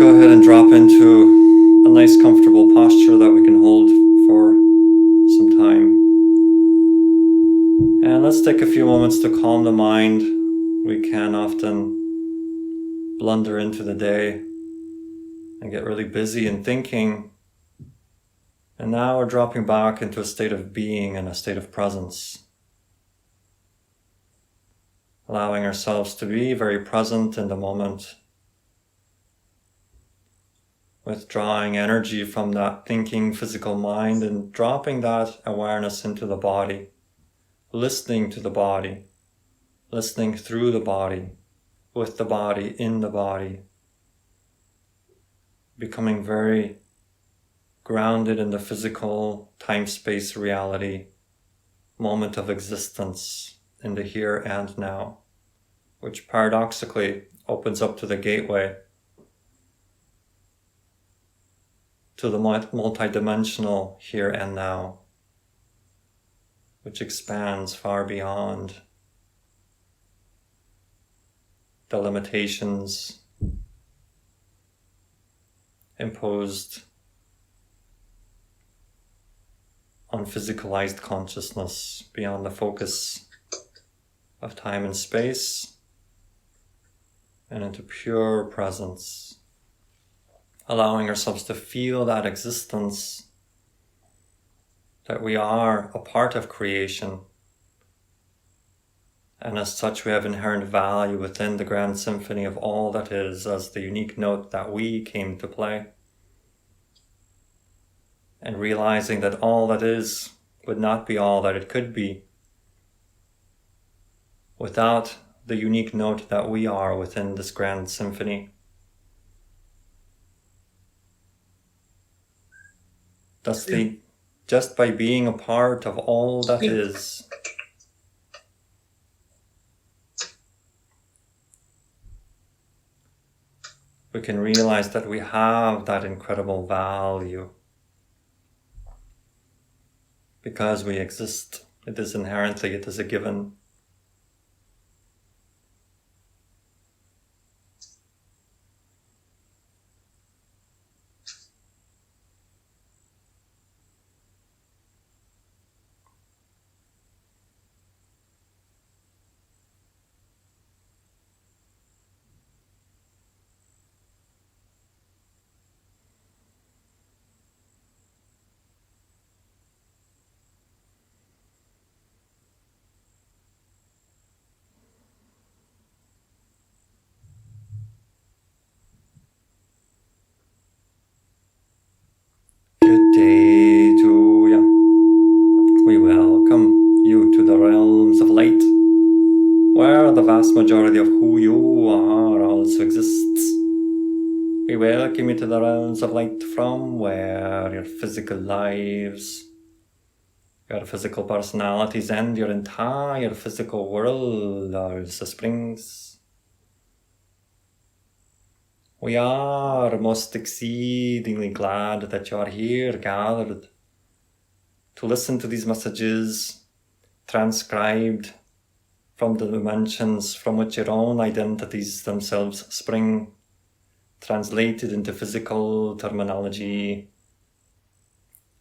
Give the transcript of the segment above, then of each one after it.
go ahead and drop into a nice comfortable posture that we can hold for some time. And let's take a few moments to calm the mind. We can often blunder into the day and get really busy in thinking. And now we're dropping back into a state of being and a state of presence. Allowing ourselves to be very present in the moment. Withdrawing energy from that thinking physical mind and dropping that awareness into the body. Listening to the body. Listening through the body. With the body, in the body. Becoming very grounded in the physical time-space reality, moment of existence in the here and now, which paradoxically opens up to the gateway to the multidimensional here and now, which expands far beyond the limitations imposed on physicalized consciousness, beyond the focus of time and space, and into pure presence, allowing ourselves to feel that existence, that we are a part of creation, and as such we have inherent value within the grand symphony of all that is, as the unique note that we came to play. And realizing that all that is would not be all that it could be without the unique note that we are within this grand symphony. Thusly, just by being a part of all that is, we can realize that we have that incredible value. Because we exist, it is inherently, it is a given. Good day to you. We welcome you to the realms of light, where the vast majority of who you are also exists. We welcome you to the realms of light from where your physical lives, your physical personalities, and your entire physical world also springs. We are most exceedingly glad that you are here gathered to listen to these messages transcribed from the dimensions from which your own identities themselves spring, translated into physical terminology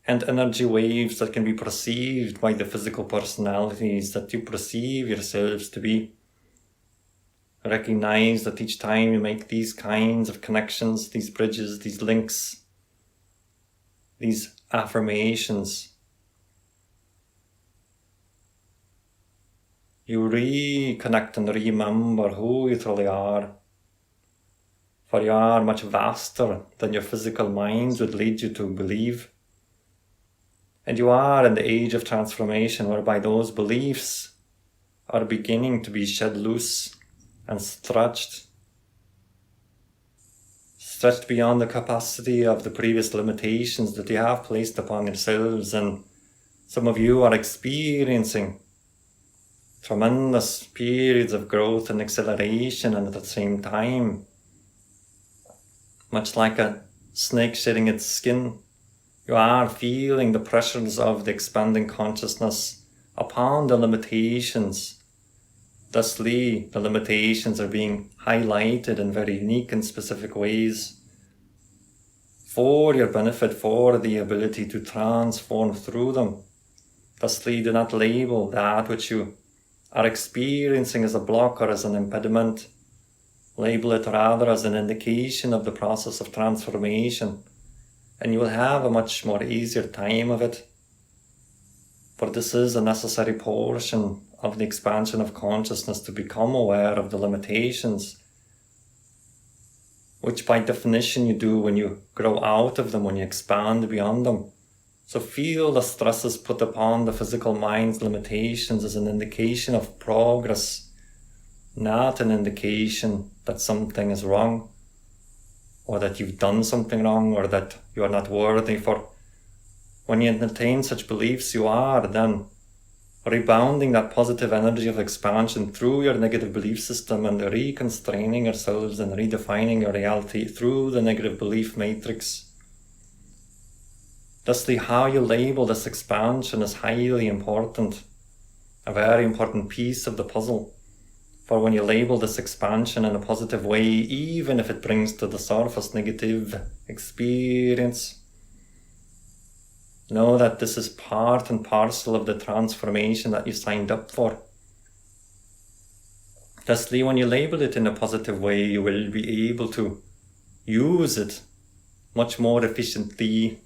and energy waves that can be perceived by the physical personalities that you perceive yourselves to be. Recognize that each time you make these kinds of connections, these bridges, these links, these affirmations, you reconnect and remember who you truly are. For you are much vaster than your physical minds would lead you to believe. And you are in the age of transformation, whereby those beliefs are beginning to be shed loose and stretched beyond the capacity of the previous limitations that you have placed upon yourselves. And some of you are experiencing tremendous periods of growth and acceleration, and at the same time, much like a snake shedding its skin, you are feeling the pressures of the expanding consciousness upon the limitations. Thusly, the limitations are being highlighted in very unique and specific ways for your benefit, for the ability to transform through them. Thusly, do not label that which you are experiencing as a block or as an impediment. Label it rather as an indication of the process of transformation, and you will have a much more easier time of it. For this is a necessary portion of the expansion of consciousness, to become aware of the limitations, which by definition you do when you grow out of them, when you expand beyond them. So feel the stresses put upon the physical mind's limitations as an indication of progress, not an indication that something is wrong, or that you've done something wrong, or that you are not worthy. For when you entertain such beliefs, you are then rebounding that positive energy of expansion through your negative belief system and reconstraining yourselves and redefining your reality through the negative belief matrix. Thusly, how you label this expansion is highly important, a very important piece of the puzzle. For when you label this expansion in a positive way, even if it brings to the surface negative experience, know that this is part and parcel of the transformation that you signed up for. Thusly, when you label it in a positive way, you will be able to use it much more efficiently.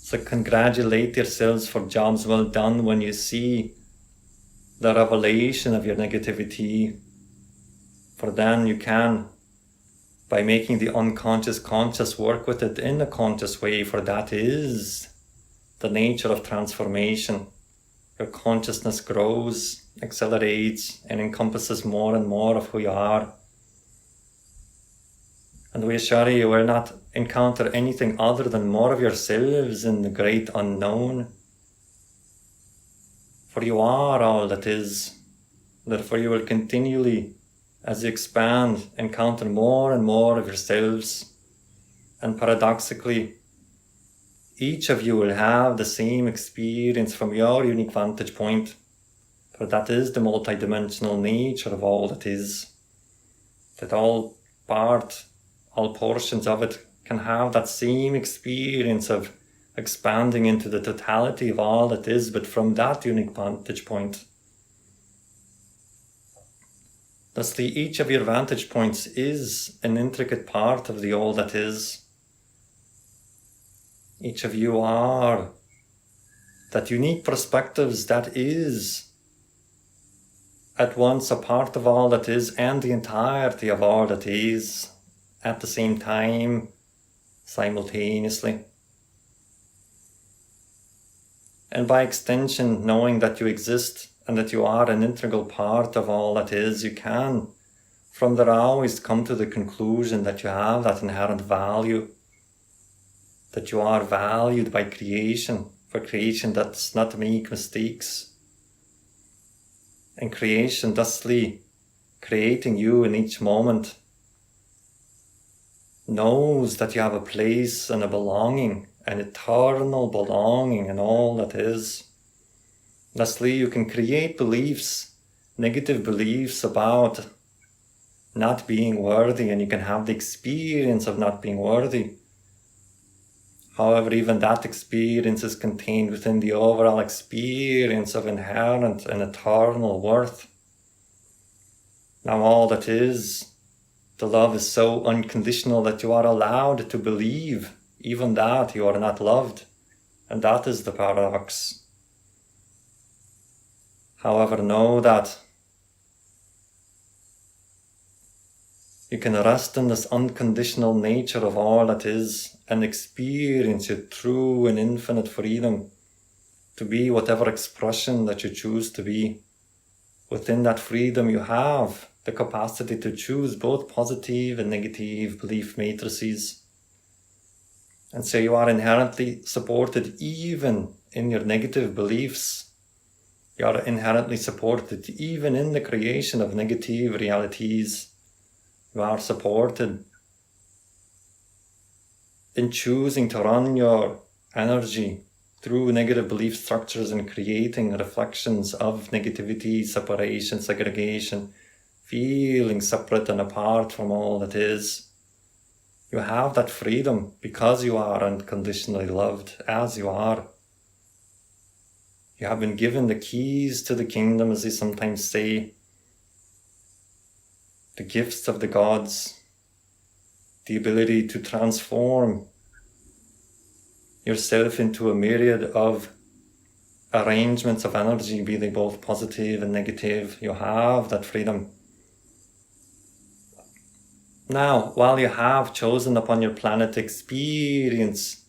So congratulate yourselves for jobs well done when you see the revelation of your negativity. For then you can, by making the unconscious conscious, work with it in a conscious way, for that is the nature of transformation. Your consciousness grows, accelerates, and encompasses more and more of who you are. And we assure you, you will not encounter anything other than more of yourselves in the great unknown. For you are all that is. Therefore you will continually, as you expand, encounter more and more of yourselves. And paradoxically, each of you will have the same experience from your unique vantage point. For that is the multidimensional nature of all that is. That all portions of it can have that same experience of expanding into the totality of all that is, but from that unique vantage point. Thusly, each of your vantage points is an intricate part of the all that is. Each of you are that unique perspectives that is at once a part of all that is and the entirety of all that is at the same time, simultaneously. And by extension, knowing that you exist and that you are an integral part of all that is, you can from there always come to the conclusion that you have that inherent value, that you are valued by creation, for creation does not make mistakes. And creation, thusly creating you in each moment, knows that you have a place and a belonging, an eternal belonging in all that is. Thusly, you can create beliefs, negative beliefs about not being worthy, and you can have the experience of not being worthy. However, even that experience is contained within the overall experience of inherent and eternal worth. Now all that is, the love is so unconditional that you are allowed to believe even that you are not loved, and that is the paradox. However, know that you can rest in this unconditional nature of all that is and experience your true and infinite freedom to be whatever expression that you choose to be. Within that freedom you have the capacity to choose both positive and negative belief matrices. And so you are inherently supported even in your negative beliefs. You are inherently supported even in the creation of negative realities. You are supported in choosing to run your energy through negative belief structures and creating reflections of negativity, separation, segregation, feeling separate and apart from all that is. You have that freedom because you are unconditionally loved as you are. You have been given the keys to the kingdom, as they sometimes say, the gifts of the gods, the ability to transform yourself into a myriad of arrangements of energy, be they both positive and negative. You have that freedom. Now, while you have chosen upon your planet to experience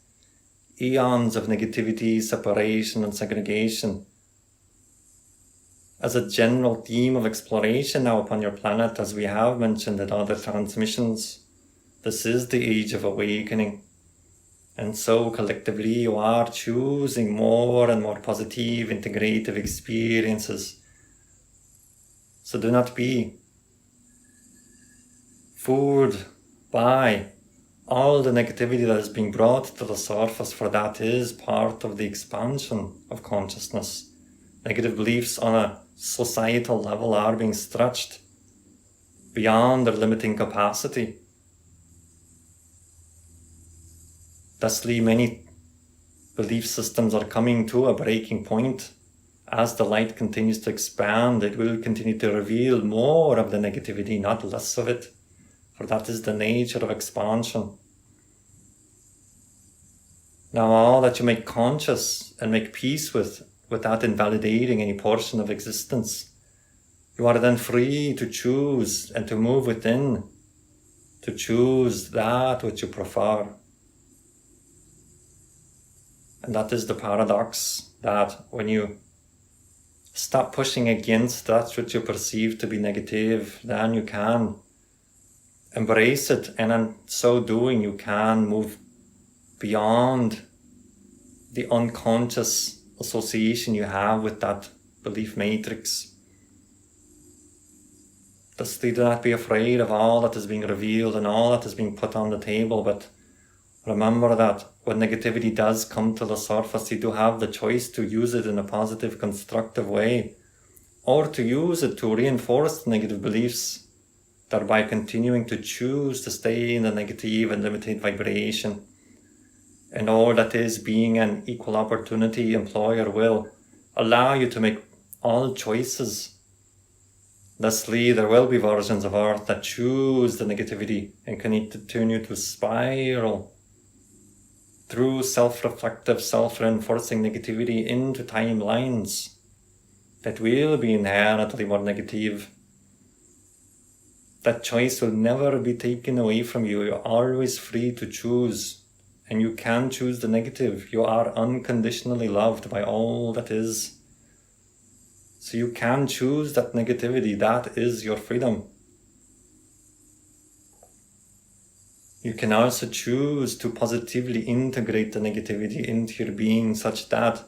eons of negativity, separation and segregation, as a general theme of exploration now upon your planet, as we have mentioned in other transmissions, this is the age of awakening. And so collectively you are choosing more and more positive, integrative experiences. So do not be fooled by all the negativity that is being brought to the surface, for that is part of the expansion of consciousness. Negative beliefs on a societal level are being stretched beyond their limiting capacity. Thusly, many belief systems are coming to a breaking point. As the light continues to expand, it will continue to reveal more of the negativity, not less of it, for that is the nature of expansion. Now, all that you make conscious and make peace with, without invalidating any portion of existence, you are then free to choose and to move within, to choose that which you prefer. And that is the paradox, that when you stop pushing against that which you perceive to be negative, then you can embrace it, and in so doing you can move beyond the unconscious association you have with that belief matrix. Thusly, do not be afraid of all that is being revealed and all that is being put on the table, but remember that when negativity does come to the surface, you do have the choice to use it in a positive, constructive way, or to use it to reinforce negative beliefs, thereby continuing to choose to stay in the negative and limited vibration. And all that is, being an equal opportunity employer, will allow you to make all choices. Thusly, there will be versions of Earth that choose the negativity and continue to spiral through self-reflective, self-reinforcing negativity into timelines that will be inherently more negative. That choice will never be taken away from you. You're always free to choose, and you can choose the negative. You are unconditionally loved by all that is. So you can choose that negativity. That is your freedom. You can also choose to positively integrate the negativity into your being, such that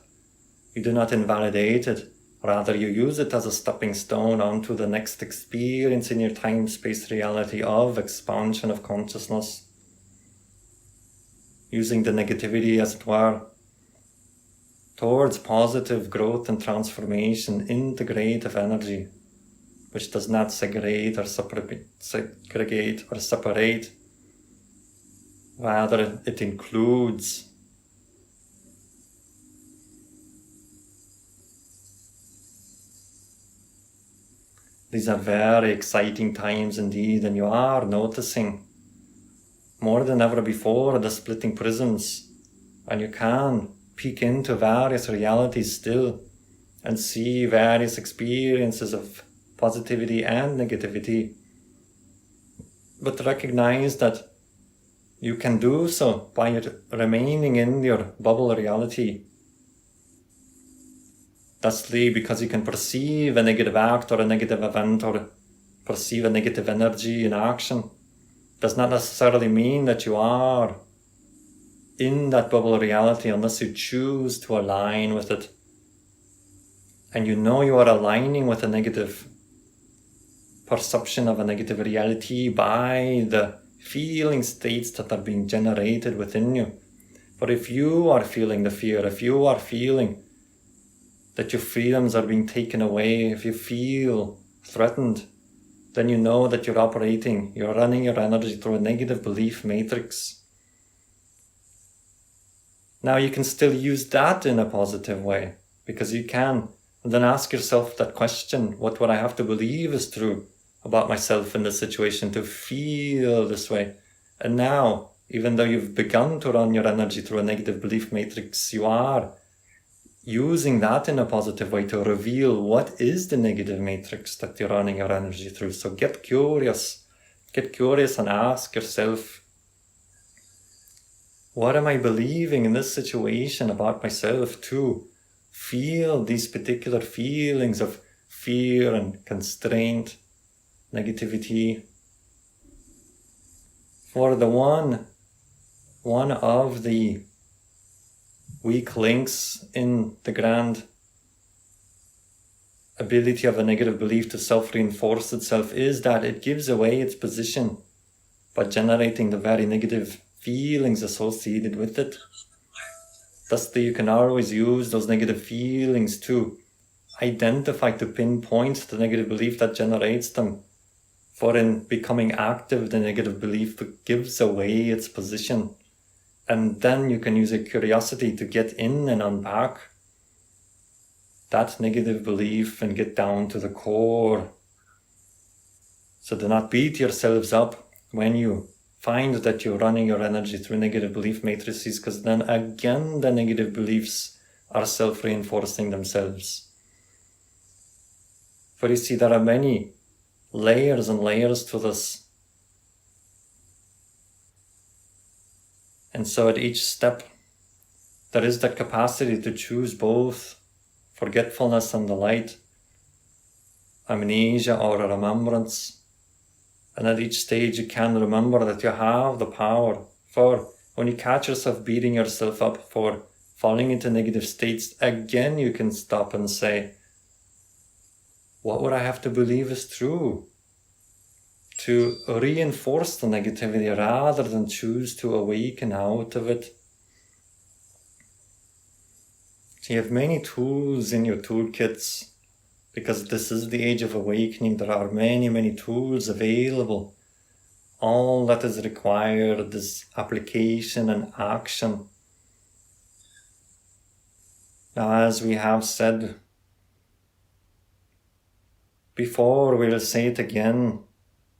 you do not invalidate it. Rather, you use it as a stepping stone onto the next experience in your time-space reality of expansion of consciousness. Using the negativity, as it were, towards positive growth and transformation, integrative energy, which does not segregate or separate. Rather, it includes. These are very exciting times indeed, and you are noticing more than ever before the splitting prisms, and you can peek into various realities still and see various experiences of positivity and negativity, but recognize that you can do so by remaining in your bubble reality. Thusly, because you can perceive a negative act or a negative event or perceive a negative energy in action, does not necessarily mean that you are in that bubble reality unless you choose to align with it. And you know you are aligning with a negative perception of a negative reality by the feeling states that are being generated within you. For if you are feeling the fear, if you are feeling that your freedoms are being taken away, if you feel threatened, then you know that you're running your energy through a negative belief matrix. Now you can still use that in a positive way, because you can. And then ask yourself that question, what would I have to believe is true about myself in this situation to feel this way? And now, even though you've begun to run your energy through a negative belief matrix, you are using that in a positive way to reveal what is the negative matrix that you're running your energy through. So get curious and ask yourself, what am I believing in this situation about myself to feel these particular feelings of fear and constraint, negativity? For the one of the weak links in the grand ability of a negative belief to self-reinforce itself is that it gives away its position by generating the very negative feelings associated with it. Thusly, you can always use those negative feelings to identify, to pinpoint the negative belief that generates them. For in becoming active, the negative belief gives away its position. And then you can use a curiosity to get in and unpack that negative belief and get down to the core. So do not beat yourselves up when you find that you're running your energy through negative belief matrices, because then again the negative beliefs are self-reinforcing themselves. For you see, there are many layers and layers to this. And so at each step, there is that capacity to choose both forgetfulness and delight, amnesia or a remembrance. And at each stage you can remember that you have the power. For when you catch yourself beating yourself up for falling into negative states, again you can stop and say, what would I have to believe is true to reinforce the negativity rather than choose to awaken out of it? So you have many tools in your toolkits, because this is the age of awakening. There are many, many tools available. All that is required is application and action. Now, as we have said before, we'll say it again,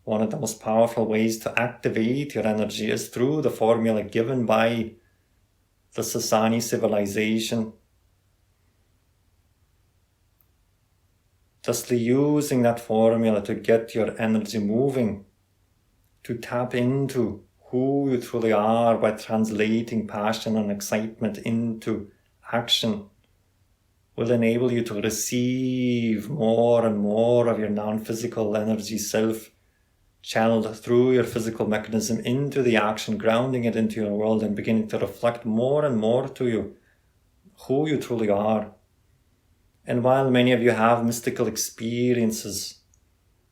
one of the most powerful ways to activate your energy is through the formula given by the Sasani civilization. Thusly using that formula to get your energy moving, to tap into who you truly are by translating passion and excitement into action, will enable you to receive more and more of your non-physical energy self channeled through your physical mechanism into the action, grounding it into your world and beginning to reflect more and more to you who you truly are. And while many of you have mystical experiences,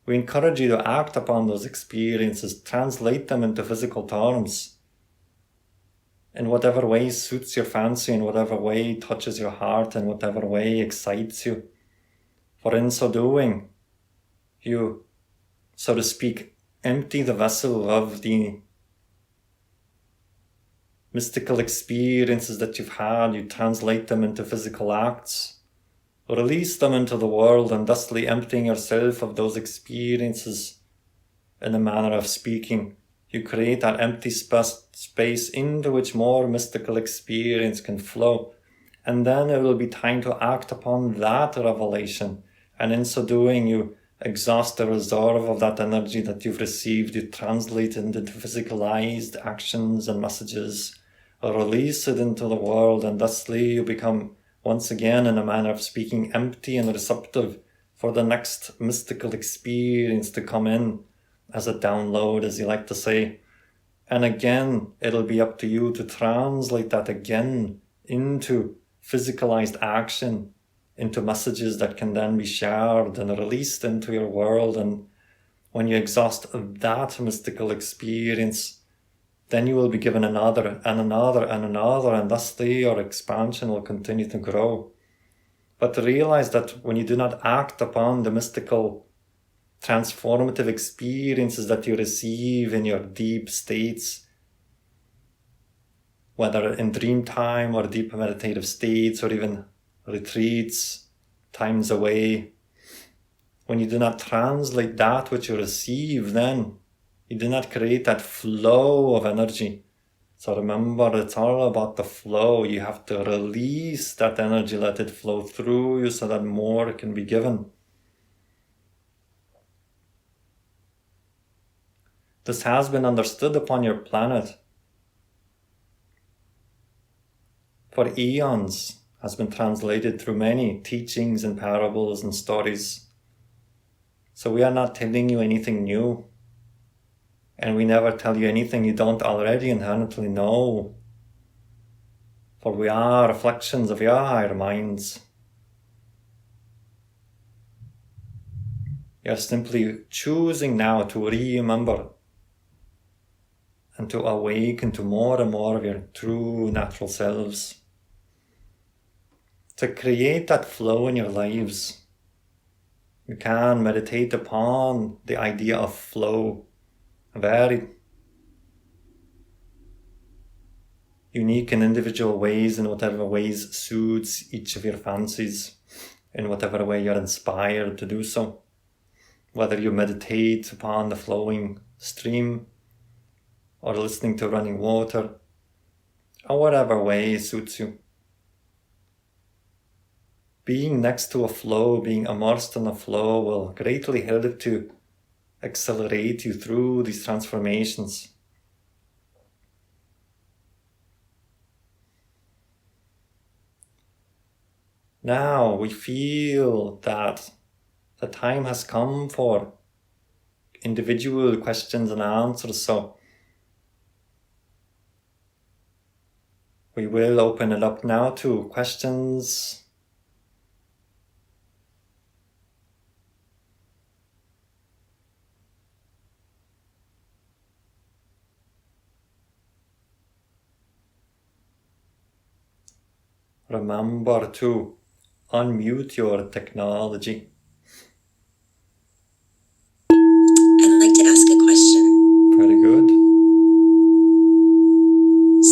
we encourage you to act upon those experiences, translate them into physical terms, in whatever way suits your fancy, in whatever way touches your heart, in whatever way excites you. For in so doing, you, so to speak, empty the vessel of the mystical experiences that you've had, you translate them into physical acts, release them into the world, and thusly emptying yourself of those experiences in a manner of speaking. You create that empty space into which more mystical experience can flow. And then it will be time to act upon that revelation. And in so doing, you exhaust the reserve of that energy that you've received. You translate it into physicalized actions and messages, release it into the world, and thusly you become once again, in a manner of speaking, empty and receptive for the next mystical experience to come in as a download, as you like to say. And again, it'll be up to you to translate that again into physicalized action, into messages that can then be shared and released into your world. And when you exhaust that mystical experience, then you will be given another and another and another, and thusly your expansion will continue to grow. But realize that when you do not act upon the mystical transformative experiences that you receive in your deep states, whether in dream time or deep meditative states or even retreats, times away. When you do not translate that which you receive, then you do not create that flow of energy. So remember, it's all about the flow. You have to release that energy, let it flow through you so that more can be given. This has been understood upon your planet for eons, has been translated through many teachings and parables and stories. So we are not telling you anything new. And we never tell you anything you don't already inherently know. For we are reflections of your higher minds. You're simply choosing now to remember and to awaken to more and more of your true natural selves. To create that flow in your lives, you can meditate upon the idea of flow. Very unique and individual ways, in whatever ways suits each of your fancies, in whatever way you're inspired to do so. Whether you meditate upon the flowing stream, or listening to running water, or whatever way suits you. Being next to a flow, being immersed in a flow will greatly help to accelerate you through these transformations. Now we feel that the time has come for individual questions and answers, so we will open it up now to questions. Remember to unmute your technology. I'd like to ask a question. Very good.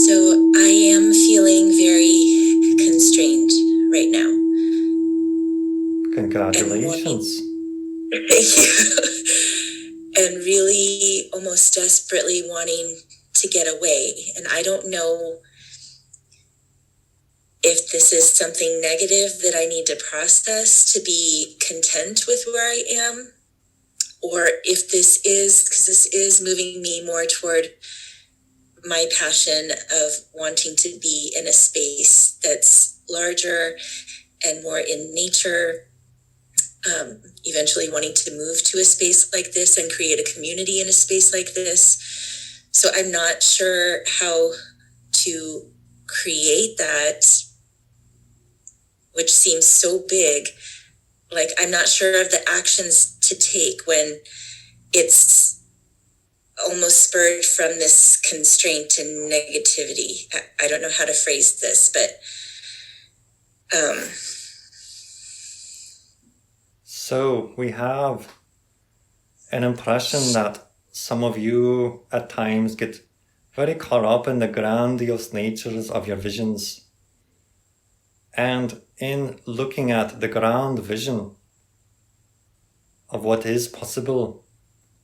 So I am feeling very constrained right now. Congratulations. Thank you. And really almost desperately wanting to get away. And I don't know if this is something negative that I need to process to be content with where I am, or if this is, because this is moving me more toward my passion of wanting to be in a space that's larger and more in nature, eventually wanting to move to a space like this and create a community in a space like this. So I'm not sure how to create that, which seems so big. Like, I'm not sure of the actions to take when it's almost spurred from this constraint and negativity. I don't know how to phrase this, but So we have an impression that some of you at times get very caught up in the grandiose natures of your visions. And in looking at the grand vision of what is possible,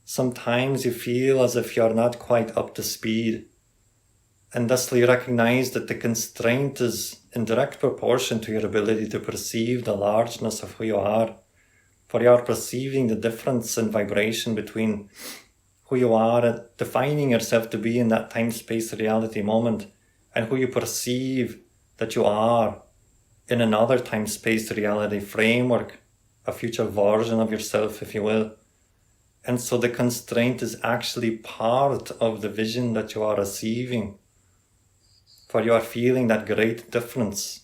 sometimes you feel as if you're not quite up to speed, and thusly recognize that the constraint is in direct proportion to your ability to perceive the largeness of who you are, for you are perceiving the difference in vibration between who you are and defining yourself to be in that time-space reality moment, and who you perceive that you are in another time-space reality framework, a future version of yourself, if you will. And so the constraint is actually part of the vision that you are receiving, for you are feeling that great difference.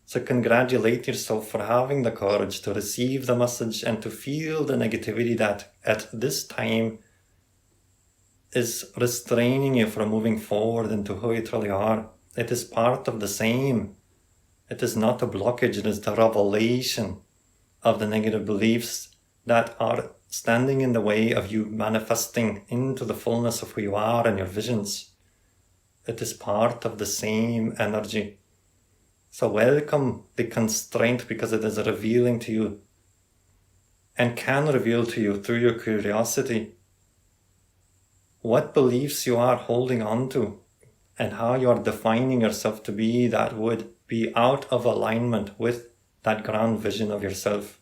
So congratulate yourself for having the courage to receive the message and to feel the negativity that at this time is restraining you from moving forward into who you truly are. It is part of the same. It is not a blockage, it is the revelation of the negative beliefs that are standing in the way of you manifesting into the fullness of who you are and your visions. It is part of the same energy. So welcome the constraint, because it is revealing to you and can reveal to you through your curiosity what beliefs you are holding on to and how you are defining yourself to be that would be out of alignment with that grand vision of yourself.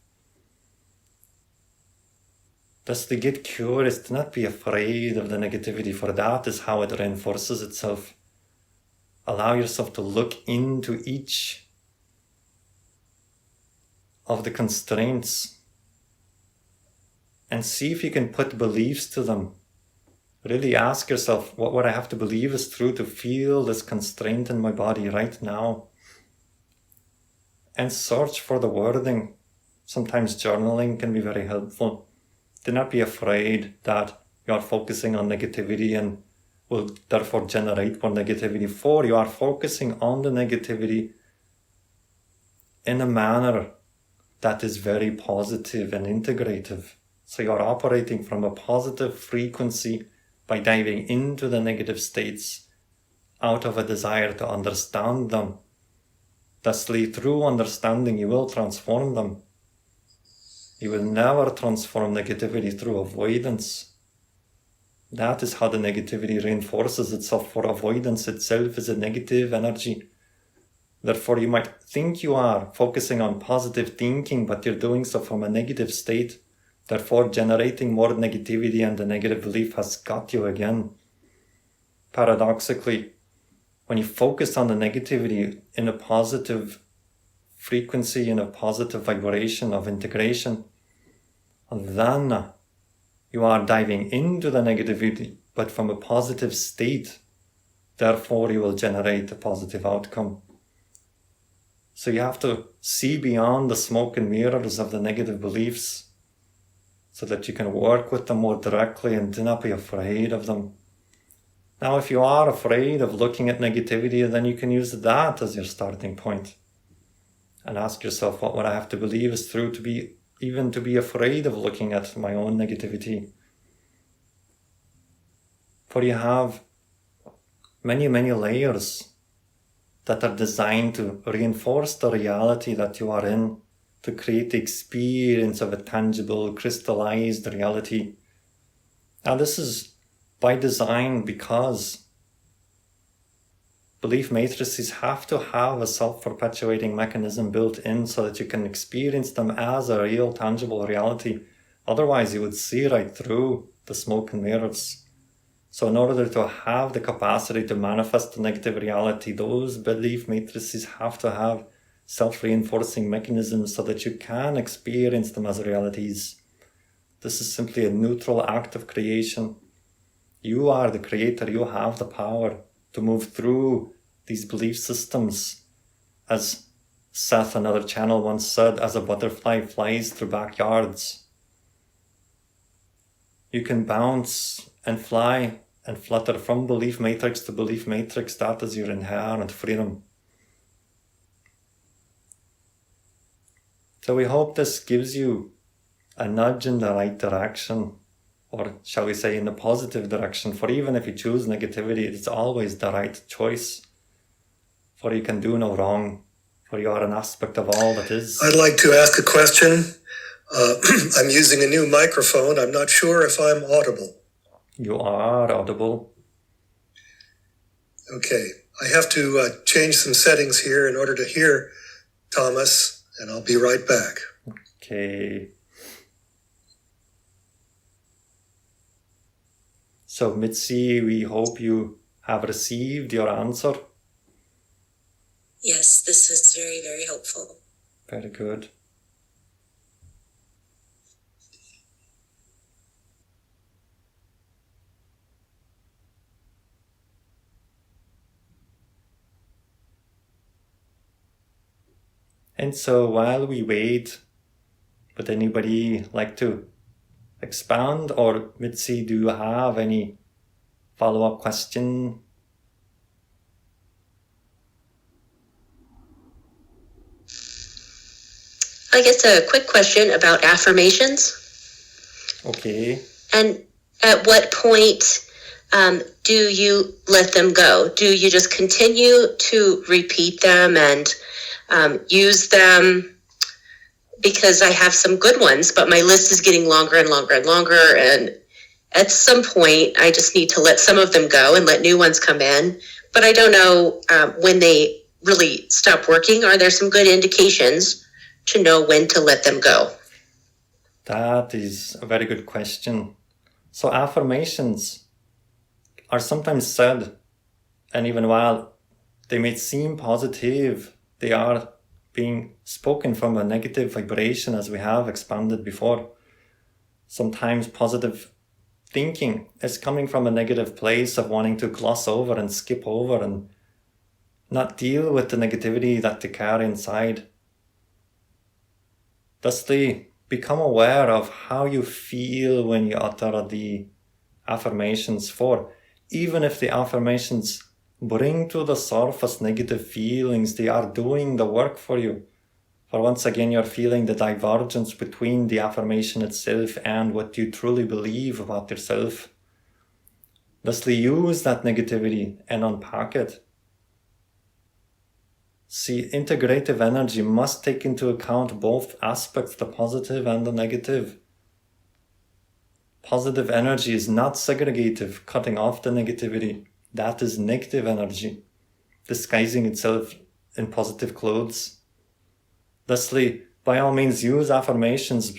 Just to get curious, to not be afraid of the negativity, for that is how it reinforces itself. Allow yourself to look into each of the constraints and see if you can put beliefs to them. Really ask yourself, what would I have to believe is true to feel this constraint in my body right now? And search for the wording. Sometimes journaling can be very helpful. Do not be afraid that you are focusing on negativity and will therefore generate more negativity, for you are focusing on the negativity in a manner that is very positive and integrative. So you are operating from a positive frequency by diving into the negative states out of a desire to understand them. Thusly, through understanding, you will transform them. You will never transform negativity through avoidance. That is how the negativity reinforces itself, for avoidance itself is a negative energy. Therefore, you might think you are focusing on positive thinking, but you're doing so from a negative state. Therefore, generating more negativity, and the negative belief has got you again. Paradoxically, when you focus on the negativity in a positive frequency, in a positive vibration of integration, and then you are diving into the negativity, but from a positive state. Therefore, you will generate a positive outcome. So you have to see beyond the smoke and mirrors of the negative beliefs so that you can work with them more directly and do not be afraid of them. Now, if you are afraid of looking at negativity, then you can use that as your starting point and ask yourself, what would I have to believe is true to be afraid of looking at my own negativity? For you have many, many layers that are designed to reinforce the reality that you are in, to create the experience of a tangible, crystallized reality. Now, this is by design, because belief matrices have to have a self-perpetuating mechanism built in so that you can experience them as a real, tangible reality. Otherwise, you would see right through the smoke and mirrors. So in order to have the capacity to manifest the negative reality, those belief matrices have to have self-reinforcing mechanisms so that you can experience them as realities. This is simply a neutral act of creation. You are the creator. You have the power to move through these belief systems. As Seth, another channel, once said, as a butterfly flies through backyards. You can bounce and fly and flutter from belief matrix to belief matrix. That is your inherent freedom. So we hope this gives you a nudge in the right direction, or shall we say in the positive direction, for even if you choose negativity, it's always the right choice, for you can do no wrong, for you are an aspect of all that is. I'd like to ask a question. I'm using a new microphone. I'm not sure if I'm audible. You are audible. Okay. I have to change some settings here in order to hear Thomas, and I'll be right back. Okay. So, Mitzi, we hope you have received your answer. Yes, this was very, very helpful. Very good. And so while we wait, would anybody like to expand? Or Mitzi, do you have any follow-up question? I guess a quick question about affirmations. Okay. And at what point do you let them go? Do you just continue to repeat them and use them? Because I have some good ones, but my list is getting longer and longer and longer. And at some point, I just need to let some of them go and let new ones come in. But I don't know when they really stop working. Are there some good indications to know when to let them go? That is a very good question. So affirmations are sometimes said, and even while they may seem positive, they are being spoken from a negative vibration, as we have expanded before. Sometimes positive thinking is coming from a negative place of wanting to gloss over and skip over and not deal with the negativity that they carry inside. Thusly, become aware of how you feel when you utter the affirmations, for even if the affirmations bring to the surface negative feelings, they are doing the work for you. For once again, you're feeling the divergence between the affirmation itself and what you truly believe about yourself. Thusly, use that negativity and unpack it. See, integrative energy must take into account both aspects, the positive and the negative. Positive energy is not segregative, cutting off the negativity. That is negative energy, disguising itself in positive clothes. Thusly, by all means, use affirmations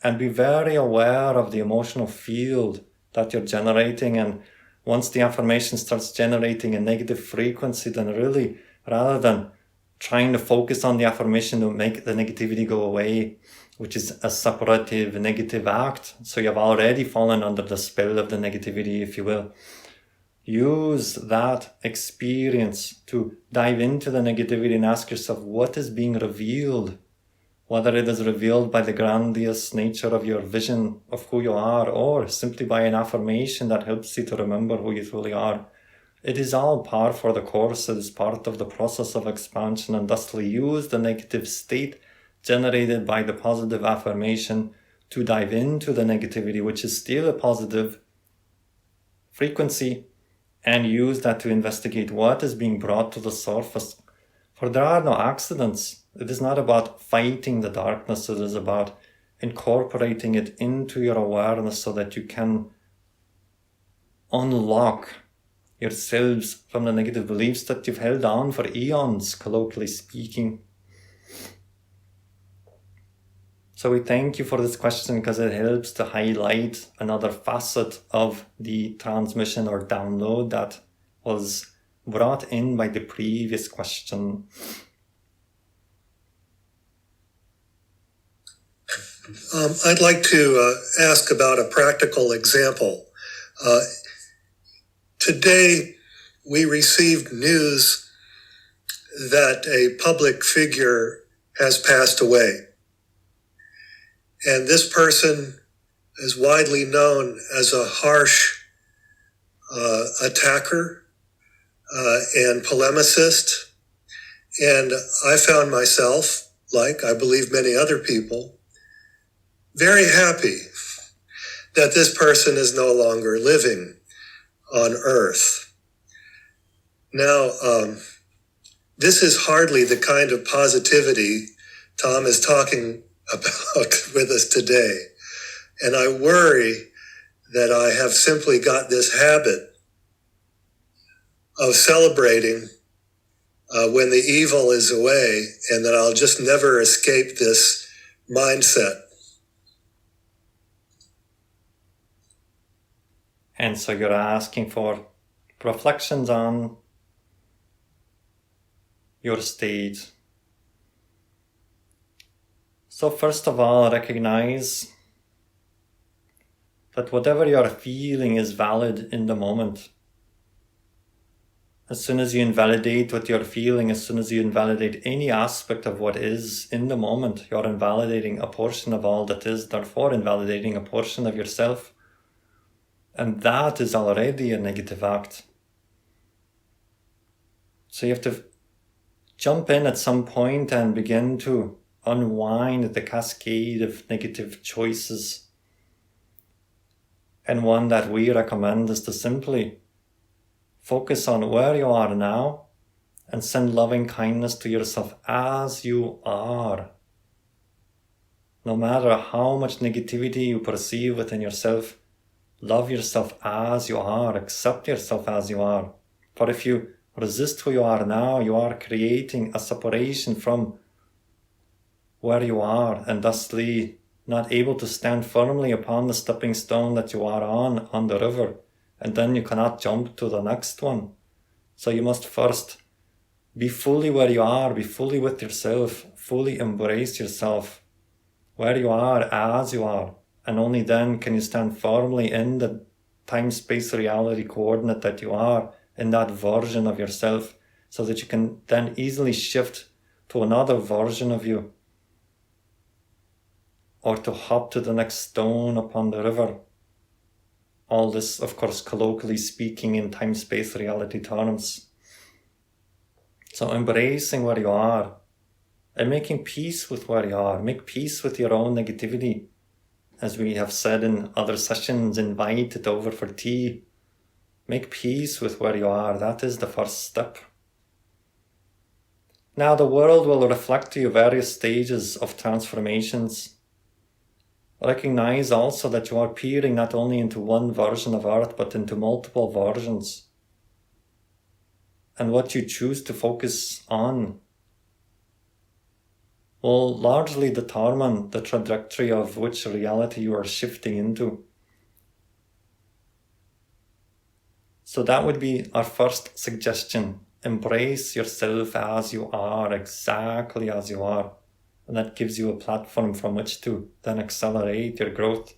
and be very aware of the emotional field that you're generating. And once the affirmation starts generating a negative frequency, then really, rather than trying to focus on the affirmation to make the negativity go away, which is a separative negative act, so you've already fallen under the spell of the negativity, if you will. Use that experience to dive into the negativity and ask yourself, what is being revealed? Whether it is revealed by the grandiose nature of your vision of who you are, or simply by an affirmation that helps you to remember who you truly are. It is all par for the course. It is part of the process of expansion, and thusly use the negative state generated by the positive affirmation to dive into the negativity, which is still a positive frequency, and use that to investigate what is being brought to the surface. For there are no accidents. It is not about fighting the darkness. It is about incorporating it into your awareness so that you can unlock yourselves from the negative beliefs that you've held on for eons, colloquially speaking. So we thank you for this question because it helps to highlight another facet of the transmission or download that was brought in by the previous question. I'd like to ask about a practical example. Today, we received news that a public figure has passed away. And this person is widely known as a harsh attacker and polemicist. And I found myself, like I believe many other people, very happy that this person is no longer living on Earth. Now, this is hardly the kind of positivity Tom is talking about with us today. And I worry that I have simply got this habit of celebrating when the evil is away, and that I'll just never escape this mindset. And so you're asking for reflections on your state. So first of all, recognize that whatever you're feeling is valid in the moment. As soon as you invalidate what you're feeling, as soon as you invalidate any aspect of what is in the moment, you're invalidating a portion of all that is, therefore invalidating a portion of yourself. And that is already a negative act. So you have to jump in at some point and begin to unwind the cascade of negative choices. And one that we recommend is to simply focus on where you are now and send loving kindness to yourself as you are. No matter how much negativity you perceive within yourself, love yourself as you are, accept yourself as you are. For if you resist who you are now, you are creating a separation from where you are, and thusly not able to stand firmly upon the stepping stone that you are on the river, and then you cannot jump to the next one. So you must first be fully where you are, be fully with yourself, fully embrace yourself, where you are as you are, and only then can you stand firmly in the time-space reality coordinate that you are, in that version of yourself, so that you can then easily shift to another version of you, or to hop to the next stone upon the river. All this, of course, colloquially speaking in time-space reality terms. So embracing where you are and making peace with where you are. Make peace with your own negativity. As we have said in other sessions, invite it over for tea. Make peace with where you are. That is the first step. Now the world will reflect to you various stages of transformations. Recognize also that you are peering not only into one version of Earth, but into multiple versions. And what you choose to focus on will largely determine the trajectory of which reality you are shifting into. So that would be our first suggestion. Embrace yourself as you are, exactly as you are. And that gives you a platform from which to then accelerate your growth.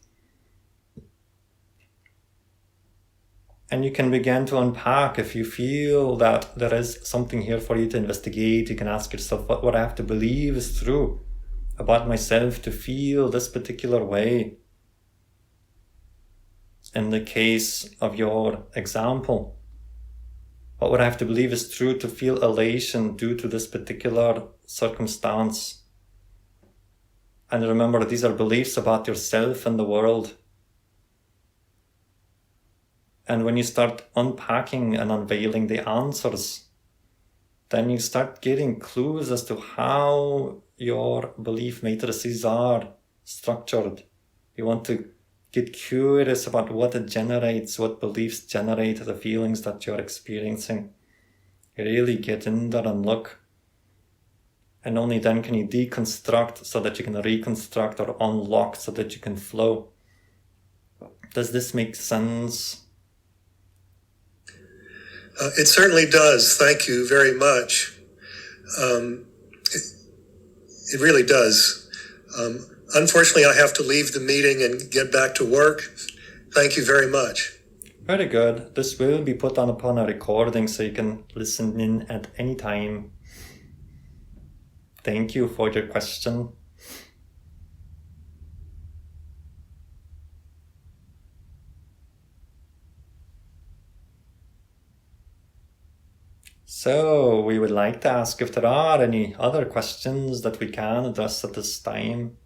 And you can begin to unpack. If you feel that there is something here for you to investigate, you can ask yourself, what would I have to believe is true about myself to feel this particular way? In the case of your example, what would I have to believe is true to feel elation due to this particular circumstance? And remember, these are beliefs about yourself and the world. And when you start unpacking and unveiling the answers, then you start getting clues as to how your belief matrices are structured. You want to get curious about what it generates, what beliefs generate the feelings that you're experiencing. Really get in there and look. And only then can you deconstruct so that you can reconstruct, or unlock so that you can flow. Does this make sense? It certainly does. Thank you very much. It really does. Unfortunately, I have to leave the meeting and get back to work. Thank you very much. Very good. This will be put on upon a recording so you can listen in at any time. Thank you for your question. So we would like to ask if there are any other questions that we can address at this time.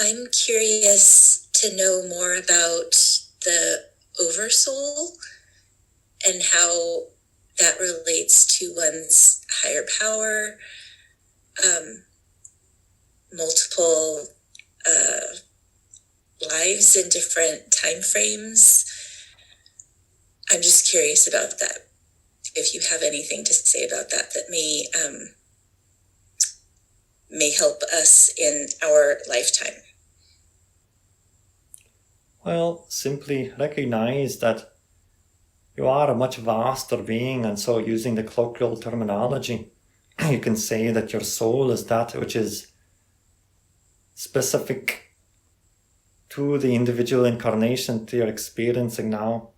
I'm curious to know more about the oversoul and how that relates to one's higher power, multiple lives in different time frames. I'm just curious about that. If you have anything to say about that, that may help us in our lifetime. Well, simply recognize that you are a much vaster being, and so using the colloquial terminology, you can say that your soul is that which is specific to the individual incarnation that you're experiencing now.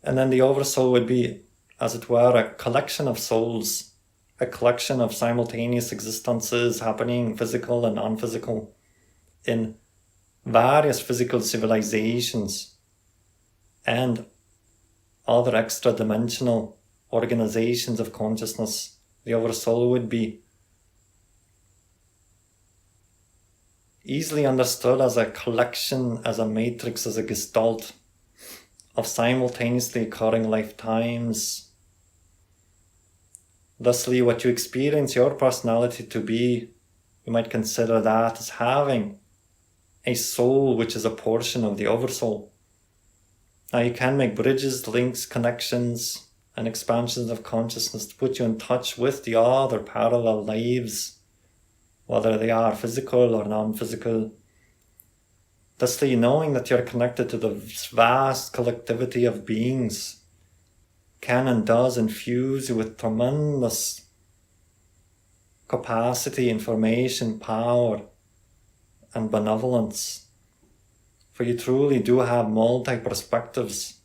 And then the oversoul would be, as it were, a collection of souls, a collection of simultaneous existences happening, physical and non-physical. in various physical civilizations and other extra-dimensional organizations of consciousness, the oversoul would be easily understood as a collection, as a matrix, as a gestalt of simultaneously occurring lifetimes. Thusly, what you experience your personality to be, you might consider that as having a soul which is a portion of the oversoul. Now you can make bridges, links, connections, and expansions of consciousness to put you in touch with the other parallel lives, whether they are physical or non-physical. Thusly, knowing that you're connected to the vast collectivity of beings can and does infuse you with tremendous capacity, information, power, and benevolence. For you truly do have multi-perspectives.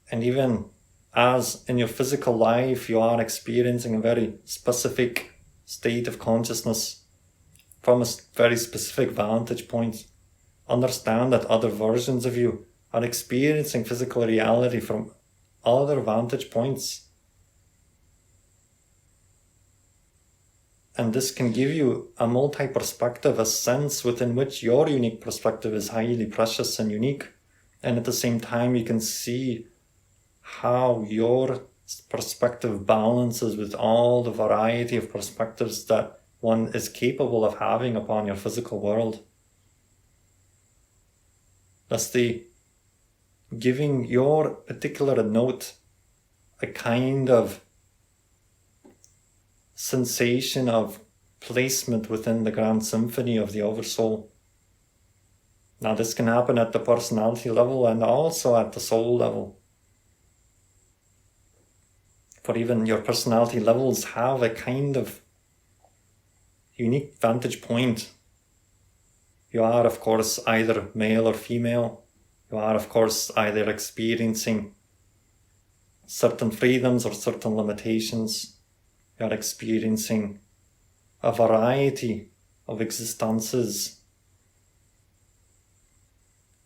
And even as in your physical life you are experiencing a very specific state of consciousness from a very specific vantage point, understand that other versions of you are experiencing physical reality from other vantage points. And this can give you a multi-perspective, a sense within which your unique perspective is highly precious and unique. And at the same time, you can see how your perspective balances with all the variety of perspectives that one is capable of having upon your physical world. Thus, giving your particular note a kind of sensation of placement within the grand symphony of the oversoul. Now this can happen at the personality level and also at the soul level. For even your personality levels have a kind of unique vantage point. You are, of course, either male or female. You are, of course, either experiencing certain freedoms or certain limitations. You are experiencing a variety of existences.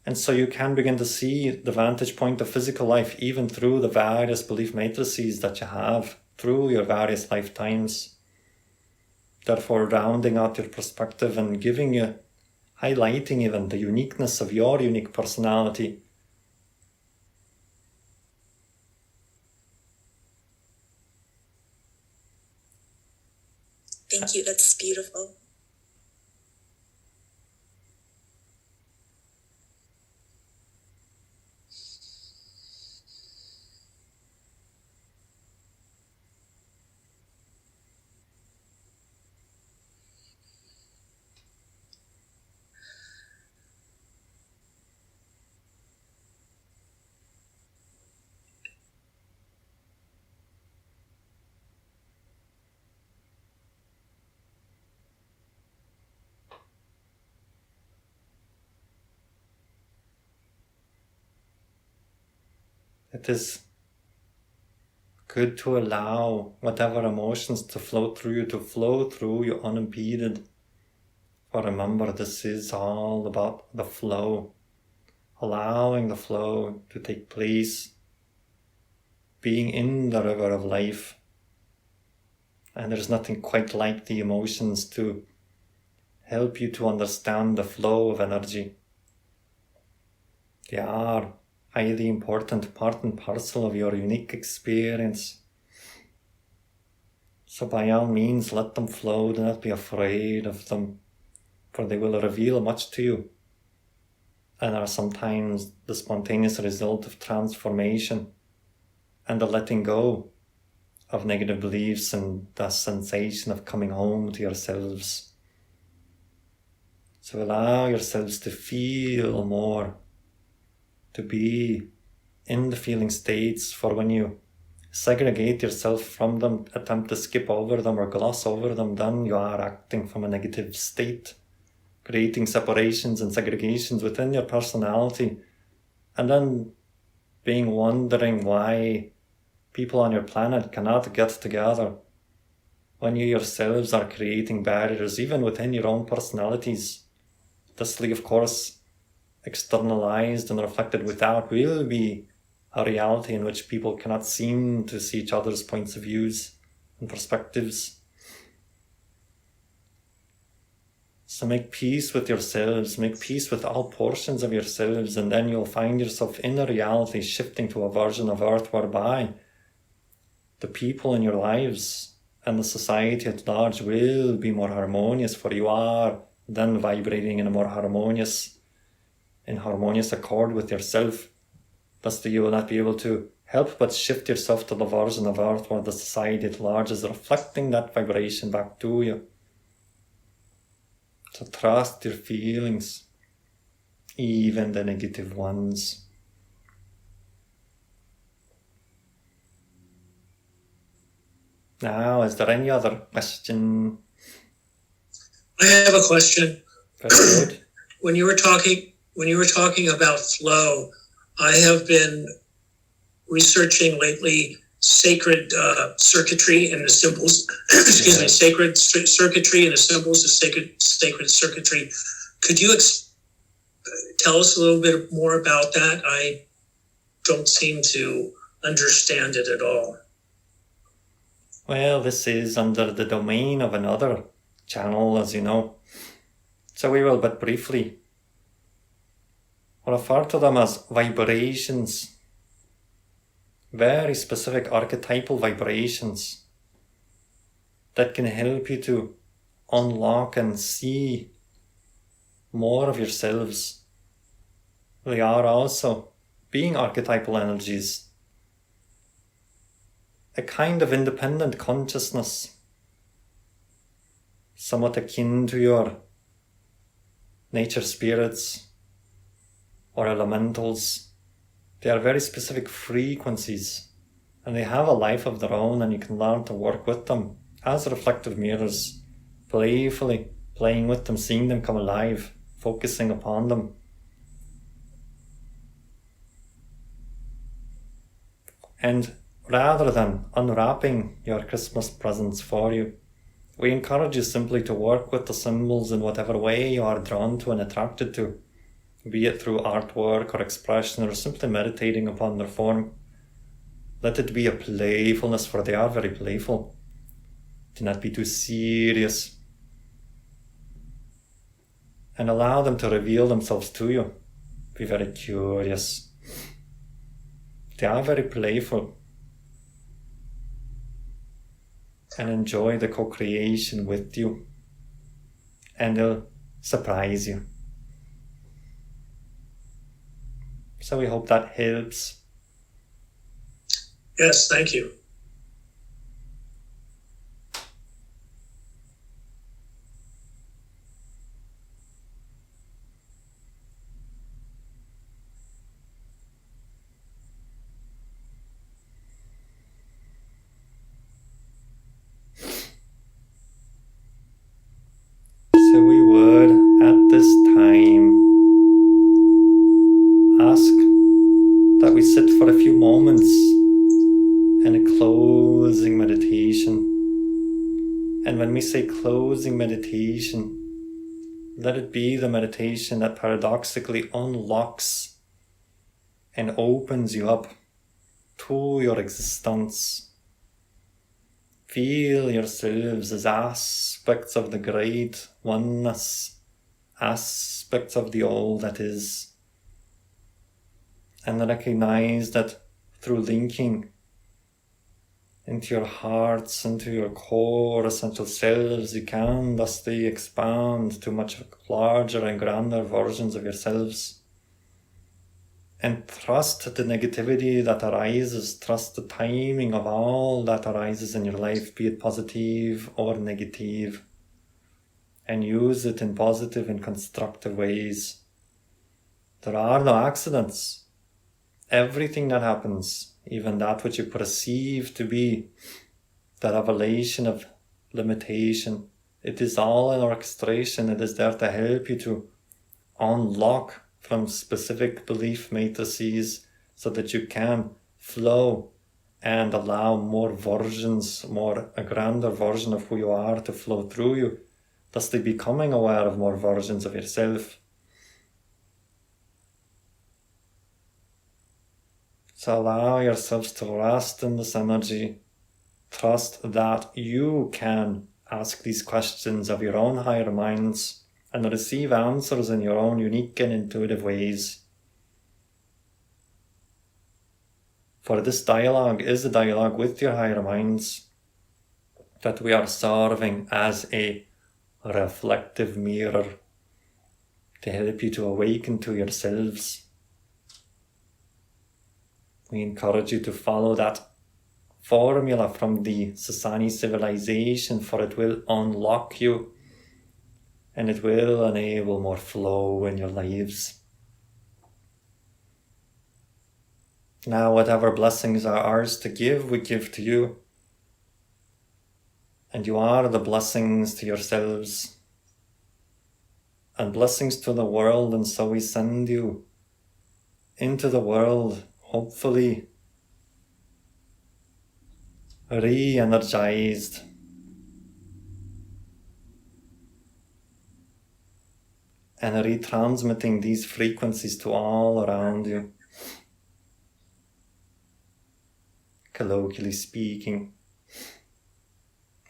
And so you can begin to see the vantage point of physical life even through the various belief matrices that you have through your various lifetimes. Therefore, rounding out your perspective and giving you, highlighting even the uniqueness of your unique personality. Thank you, that's beautiful. It is good to allow whatever emotions to flow through you unimpeded. For remember, this is all about the flow, allowing the flow to take place, being in the river of life. And there's nothing quite like the emotions to help you to understand the flow of energy. They are highly important part and parcel of your unique experience. So by all means, let them flow, do not be afraid of them, for they will reveal much to you and are sometimes the spontaneous result of transformation and the letting go of negative beliefs and the sensation of coming home to yourselves. So allow yourselves to feel more, to be in the feeling states, for when you segregate yourself from them, attempt to skip over them or gloss over them, then you are acting from a negative state, creating separations and segregations within your personality, and then wondering why people on your planet cannot get together when you yourselves are creating barriers even within your own personalities. Thusly, of course, externalized and reflected without will be a reality in which people cannot seem to see each other's points of views and perspectives. So make peace with yourselves, make peace with all portions of yourselves, and then you'll find yourself in a reality shifting to a version of earth whereby the people in your lives and the society at large will be more harmonious, for you are then vibrating in a more harmonious accord with yourself. Thus you will not be able to help but shift yourself to the version of earth where the society at large is reflecting that vibration back to you. So trust your feelings, even the negative ones. Now, is there any other question? I have a question. Very good. When you were talking about flow, I have been researching lately sacred circuitry and the symbols. Sacred circuitry and the symbols of sacred circuitry. Could you tell us a little bit more about that? I don't seem to understand it at all. Well, this is under the domain of another channel, as you know. So we will but briefly refer to them as vibrations. Very specific archetypal vibrations that can help you to unlock and see more of yourselves. They are also, being archetypal energies, a kind of independent consciousness, somewhat akin to your nature spirits or elementals. They are very specific frequencies, and they have a life of their own, and you can learn to work with them as reflective mirrors, playfully playing with them, seeing them come alive, focusing upon them. And rather than unwrapping your Christmas presents for you, we encourage you simply to work with the symbols in whatever way you are drawn to and attracted to, be it through artwork or expression or simply meditating upon their form. Let it be a playfulness, for they are very playful. Do not be too serious. And allow them to reveal themselves to you. Be very curious. They are very playful. And enjoy the co-creation with you. And they'll surprise you. So we hope that helps. Yes, thank you. So we would, at this time, ask that we sit for a few moments in a closing meditation. And when we say closing meditation, let it be the meditation that paradoxically unlocks and opens you up to your existence. Feel yourselves as aspects of the great oneness, aspects of the all that is. And recognize that through linking into your hearts, into your core essential selves, you can thusly expand to much larger and grander versions of yourselves. And trust the negativity that arises, trust the timing of all that arises in your life, be it positive or negative, and use it in positive and constructive ways. There are no accidents. Everything that happens, even that which you perceive to be the revelation of limitation, it is all an orchestration. It is there to help you to unlock from specific belief matrices so that you can flow and allow more versions, a grander version of who you are to flow through you, thusly becoming aware of more versions of yourself So allow yourselves to rest in this energy. Trust that you can ask these questions of your own higher minds and receive answers in your own unique and intuitive ways. For this dialogue is a dialogue with your higher minds that we are serving as a reflective mirror to help you to awaken to yourselves. We encourage you to follow that formula from the Sasani civilization, for it will unlock you and it will enable more flow in your lives. Now, whatever blessings are ours to give, we give to you. And you are the blessings to yourselves and blessings to the world, and so we send you into the world, hopefully re-energized, and retransmitting these frequencies to all around you, colloquially speaking.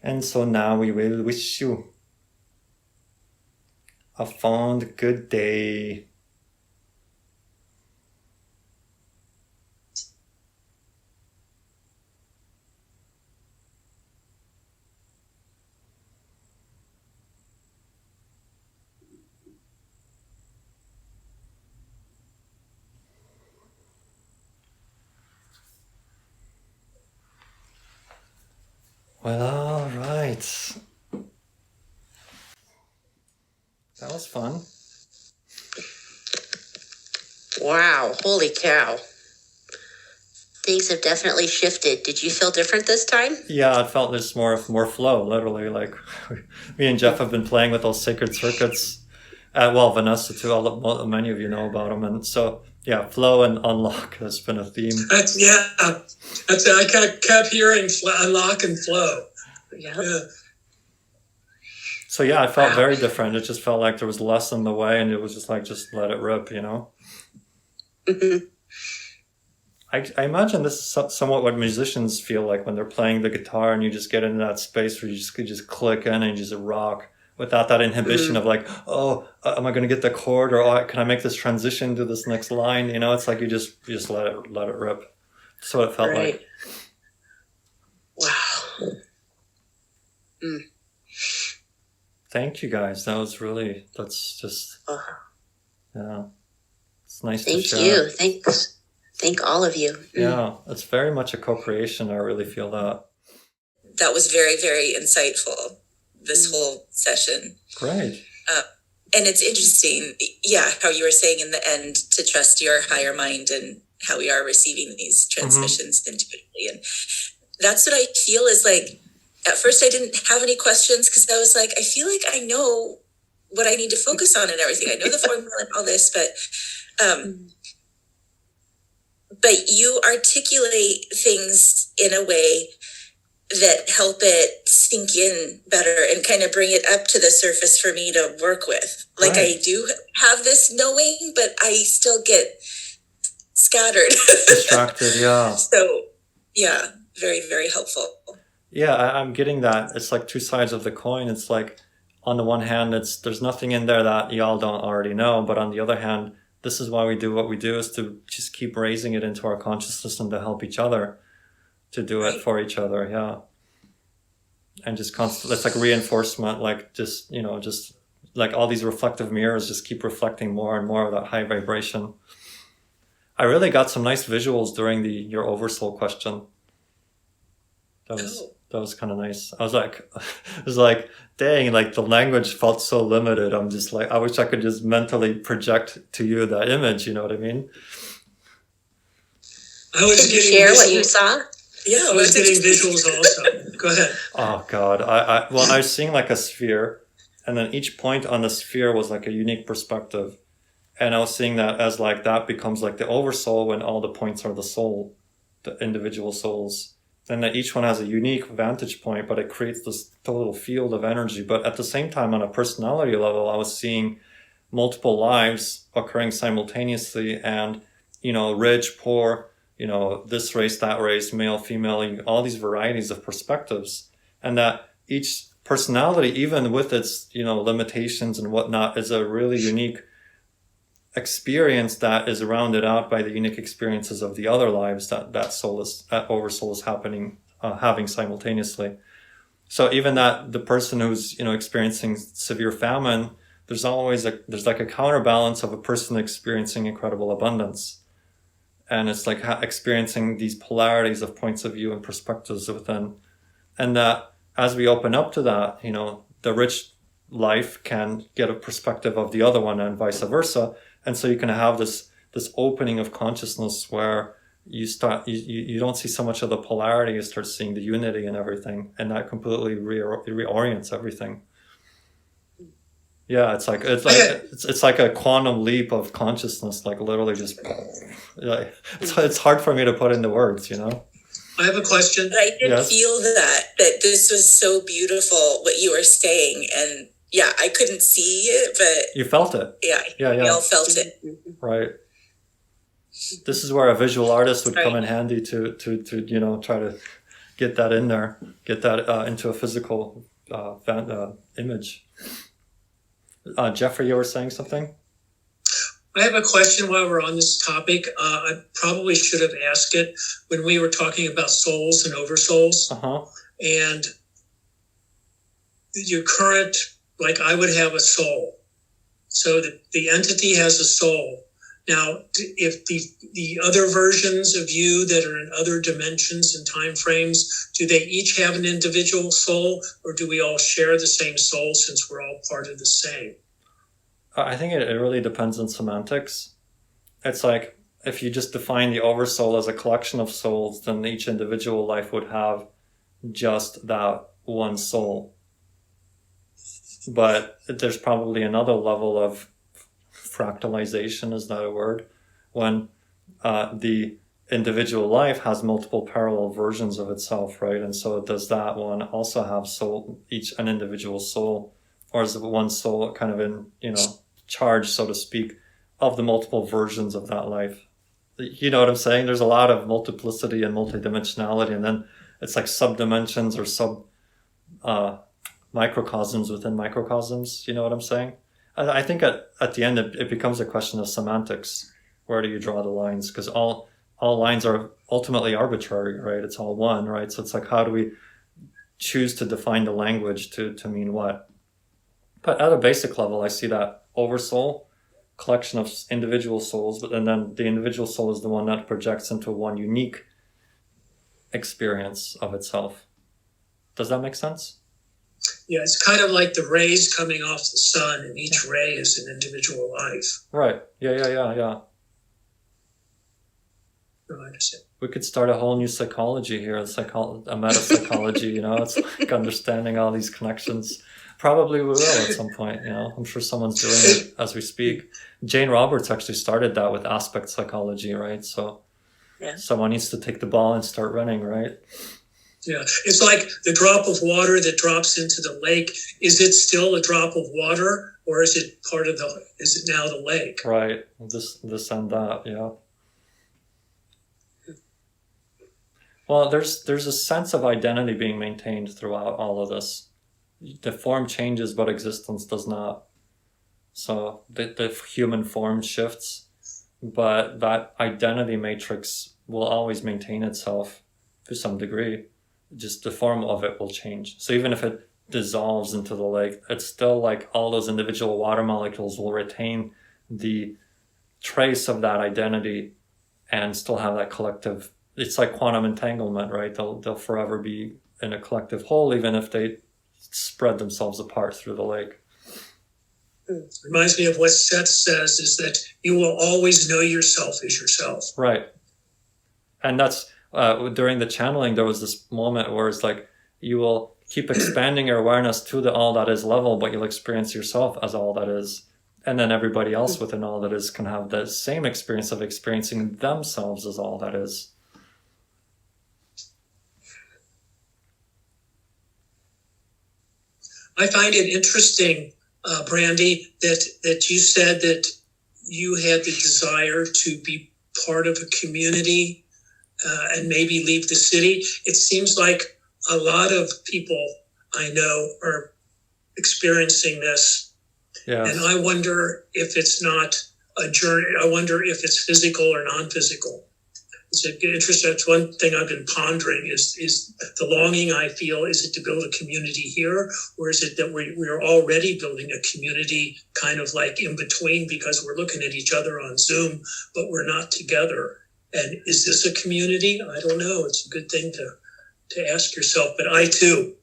And so now we will wish you a fond good day. Well, all right. That was fun. Wow, holy cow. Things have definitely shifted. Did you feel different this time? Yeah, it felt there's more flow, literally. Like, me and Jeff have been playing with those sacred circuits. Well, Vanessa too, many of you know about them. And so, yeah, flow and unlock has been a theme. That's I kept hearing unlock and flow. Yep. Yeah. So yeah, I felt very different. It just felt like there was less in the way, and it was just like, just let it rip, you know? Mm-hmm. I imagine this is somewhat what musicians feel like when they're playing the guitar, and you just get into that space where you just could just click in and just rock without that inhibition of like, oh, am I going to get the chord, or oh, can I make this transition to this next line? You know, it's like you just let it rip. That's what it felt like. Wow. Mm. Thank you guys. That's just, yeah, it's nice to share. Thank you. Thanks. Thank all of you. Yeah, it's very much a co-creation. I really feel that. That was very, very insightful, this whole session. Great. And it's interesting, how you were saying in the end to trust your higher mind and how we are receiving these transmissions intuitively. And that's what I feel is like, at first I didn't have any questions because I was like, I feel like I know what I need to focus on and everything. I know the formula and all this, but you articulate things in a way that help it sink in better and kind of bring it up to the surface for me to work with. Like, right. I do have this knowing, but I still get scattered. Distracted, yeah. So, yeah, very, very helpful. Yeah, I'm getting that. It's like two sides of the coin. It's like, on the one hand, there's nothing in there that y'all don't already know. But on the other hand, this is why we do what we do, is to just keep raising it into our consciousness and to help each other, to do it for each other, yeah. And just constant, it's like reinforcement, like just like all these reflective mirrors just keep reflecting more and more of that high vibration. I really got some nice visuals during your oversoul question. That was kind of nice. I was like, dang, like the language felt so limited. I'm just like, I wish I could just mentally project to you that image. You know what I mean? Could you share what you saw? Yeah, I was getting visuals also. Go ahead. Oh God, I was seeing like a sphere, and then each point on the sphere was like a unique perspective, and I was seeing that as like that becomes like the oversoul when all the points are the soul, the individual souls. Then each one has a unique vantage point, but it creates this total field of energy. But at the same time, on a personality level, I was seeing multiple lives occurring simultaneously, and rich, poor, this race, that race, male, female, all these varieties of perspectives, and that each personality, even with its, limitations and whatnot, is a really unique experience that is rounded out by the unique experiences of the other lives that oversoul is having simultaneously. So even that the person who's, experiencing severe famine, there's like a counterbalance of a person experiencing incredible abundance. And it's like experiencing these polarities of points of view and perspectives within. And that as we open up to that, the rich life can get a perspective of the other one and vice versa. And so you can have this opening of consciousness where you don't see so much of the polarity, you start seeing the unity and everything. And that completely reorients everything. Yeah, it's like a quantum leap of consciousness, like literally just, it's hard for me to put into words, I have a question. But I did Yes. feel that this was so beautiful, what you were saying. And yeah, I couldn't see it, but You felt it. yeah, Yeah. we all felt it. Right. This is where a visual artist would come Right. in handy to try to get that in there, get that into a physical image. Jeffrey, you were saying something? I have a question while we're on this topic. I probably should have asked it when we were talking about souls and oversouls. Uh-huh. And your current, like I would have a soul. So the entity has a soul. Now, if the other versions of you that are in other dimensions and time frames, do they each have an individual soul, or do we all share the same soul since we're all part of the same? I think it really depends on semantics. It's like if you just define the oversoul as a collection of souls, then each individual life would have just that one soul. But there's probably another level of fractalization, is that a word? When the individual life has multiple parallel versions of itself, right? And so does that one also have an individual soul? Or is it one soul kind of in, charge, so to speak, of the multiple versions of that life? You know what I'm saying? There's a lot of multiplicity and multidimensionality, and then it's like subdimensions or microcosms within microcosms. You know what I'm saying? I think at the end it becomes a question of semantics. Where do you draw the lines? Because all lines are ultimately arbitrary, right? It's all one, right? So it's like, how do we choose to define the language to mean what? But at a basic level, I see that oversoul, collection of individual souls, but then the individual soul is the one that projects into one unique experience of itself. Does that make sense? Yeah, it's kind of like the rays coming off the sun, and each ray is an individual life. Right. Yeah. No, I understand. We could start a whole new psychology here, a metapsychology, it's like understanding all these connections. Probably we will at some point, I'm sure someone's doing it as we speak. Jane Roberts actually started that with aspect psychology, right? So Yeah. someone needs to take the ball and start running, right? Yeah, it's like the drop of water that drops into the lake. Is it still a drop of water, or is it now the lake? Right. This and that, yeah. Well, there's a sense of identity being maintained throughout all of this. The form changes, but existence does not. So the human form shifts, but that identity matrix will always maintain itself to some degree. Just the form of it will change. So even if it dissolves into the lake, it's still like all those individual water molecules will retain the trace of that identity and still have that collective. It's like quantum entanglement, right? They'll forever be in a collective whole, even if they spread themselves apart through the lake. Reminds me of what Seth says, is that you will always know yourself as yourself. Right. And that's during the channeling, there was this moment where it's like you will keep expanding your awareness to the all that is level, but you'll experience yourself as all that is. And then everybody else within all that is can have the same experience of experiencing themselves as all that is. I find it interesting, Brandy, that you said that you had the desire to be part of a community and maybe leave the city. It seems like a lot of people I know are experiencing this. Yes. And I wonder if it's not a journey. I wonder if it's physical or non-physical. It's interesting. That's one thing I've been pondering is the longing I feel, is it to build a community here, or is it that we're already building a community kind of like in between, because we're looking at each other on Zoom, but we're not together. And is this a community? I don't know. It's a good thing to ask yourself. But I too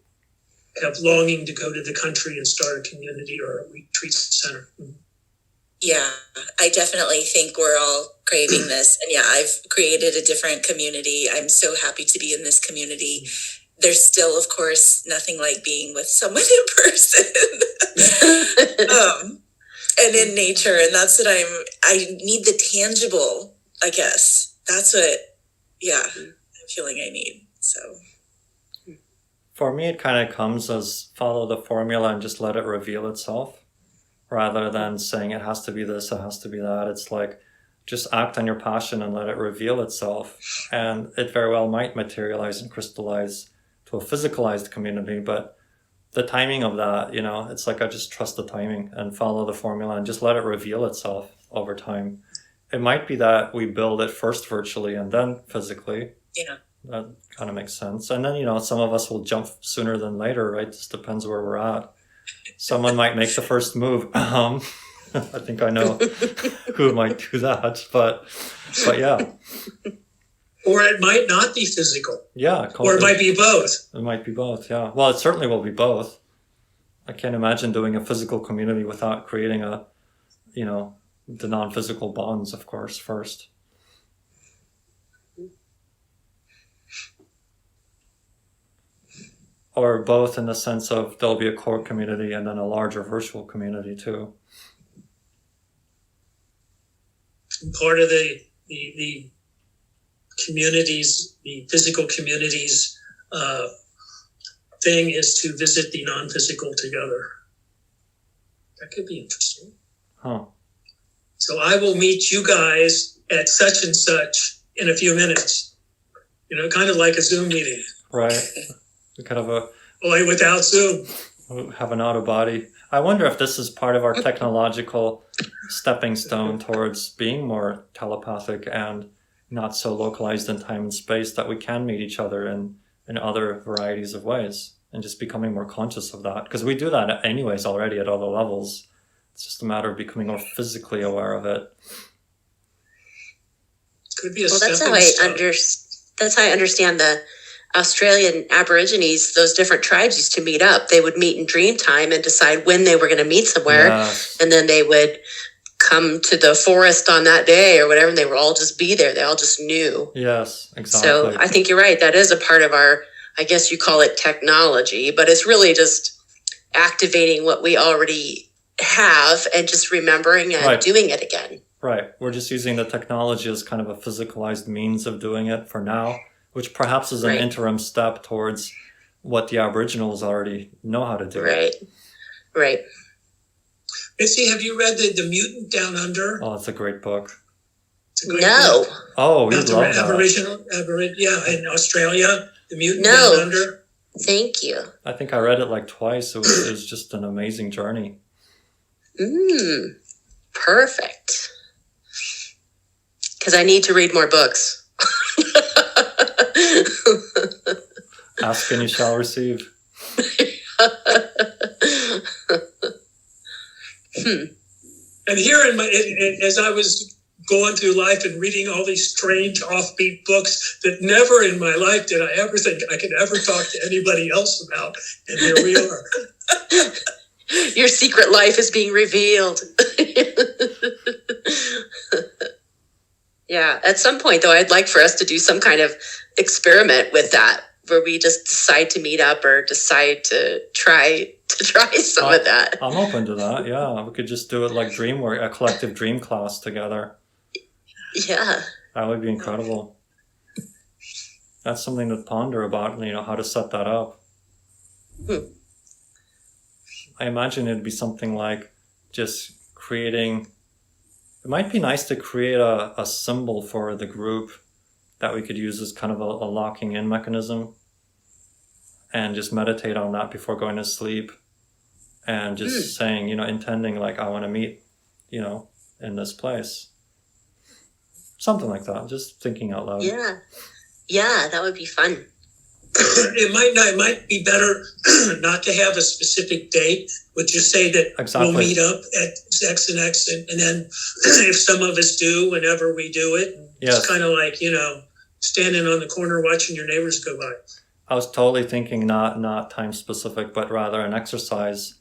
have longing to go to the country and start a community or a retreat center. Yeah, I definitely think we're all craving this. And yeah, I've created a different community. I'm so happy to be in this community. There's still, of course, nothing like being with someone in person and in nature. And that's what I need the tangible, I guess. That's what, I'm feeling I need. So. For me, it kind of comes as follow the formula and just let it reveal itself, rather than saying it has to be this, it has to be that. It's like, just act on your passion and let it reveal itself. And it very well might materialize and crystallize to a physicalized community, but the timing of that, it's like I just trust the timing and follow the formula and just let it reveal itself over time. It might be that we build it first virtually and then physically. Yeah. That kind of makes sense. And then, some of us will jump sooner than later, right? Just depends where we're at. Someone might make the first move. I think I know who might do that, but yeah. Or it might not be physical. Yeah. Or it might be both. It might be both, yeah. Well, it certainly will be both. I can't imagine doing a physical community without creating the non-physical bonds, of course, first. Or both in the sense of there'll be a core community and then a larger virtual community too. And part of the communities, the physical communities thing is to visit the non-physical together. That could be interesting. Huh. So I will meet you guys at such and such in a few minutes. Kind of like a Zoom meeting. Right. We could have only without Zoom. Have an auto body. I wonder if this is part of our technological stepping stone towards being more telepathic and not so localized in time and space, that we can meet each other in other varieties of ways, and just becoming more conscious of that. Because we do that anyways already at other levels. It's just a matter of becoming more physically aware of it. Could be a that's how I understand the Australian Aborigines. Those different tribes used to meet up. They would meet in dream time and decide when they were going to meet somewhere. Yes. And then they would come to the forest on that day or whatever, and they would all just be there. They all just knew. Yes, exactly. So I think you're right. That is a part of our, I guess you call it technology, but it's really just activating what we already have and just remembering and doing it again. Right. We're just using the technology as kind of a physicalized means of doing it for now, which perhaps is an interim step towards what the Aboriginals already know how to do. Right. Missy, have you read the Mutant Down Under? Oh, it's a great book. It's a great book. Oh, you'd love that. In Australia, The Mutant Down Under. Thank you. I think I read it like twice. It was just an amazing journey. Perfect. Because I need to read more books. Ask and you shall receive. And here as I was going through life and reading all these strange offbeat books that never in my life did I ever think I could ever talk to anybody else about, and here we are. Your secret life is being revealed. Yeah, at some point though, I'd like for us to do some kind of experiment with that, where we just decide to meet up or decide to try some of that. I'm open to that. Yeah, we could just do it like dream work, a collective dream class together. Yeah, that would be incredible. That's something to ponder about. How to set that up. I imagine it'd be something like just creating. It might be nice to create a symbol for the group that we could use as kind of a locking in mechanism, and just meditate on that before going to sleep, and just saying, intending like, I want to meet, in this place. Something like that. Just thinking out loud. Yeah, that would be fun. It might be better not to have a specific date, but just say that we'll meet up at X and X, and then if some of us do, whenever we do it, it's kind of like, standing on the corner watching your neighbors go by. I was totally thinking not time specific, but rather an exercise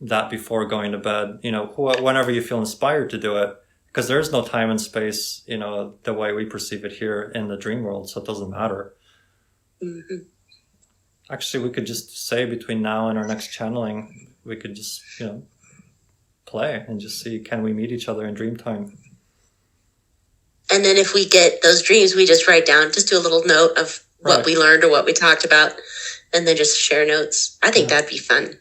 that before going to bed, whenever you feel inspired to do it, because there's no time and space, the way we perceive it here in the dream world, so it doesn't matter. Mm-hmm. Actually, we could just say between now and our next channeling, we could just, play and just see, can we meet each other in dream time? And then if we get those dreams, we just write down, just do a little note of what we learned or what we talked about, and then just share notes. I think that'd be fun.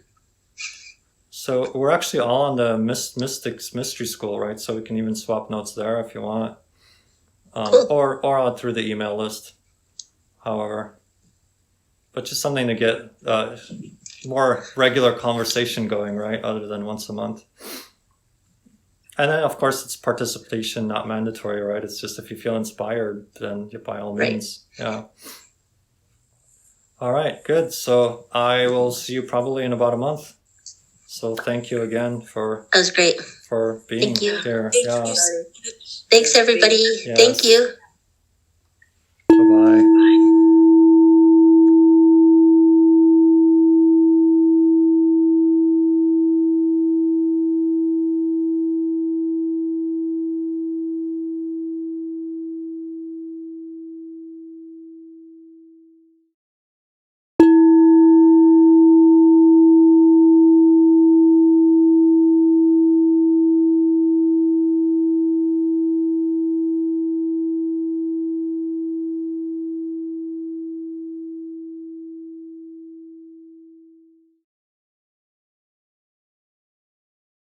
So we're actually all on the Mystics Mystery School, right? So we can even swap notes there if you want. Cool. Or out through the email list, however. But just something to get more regular conversation going, right? Other than once a month. And then, of course, it's participation, not mandatory, right? It's just if you feel inspired, then by all means. Yeah. All right, good. So I will see you probably in about a month. So thank you again for... That was great. For being here. Thank you. Thanks, everybody. Yes. Thank you.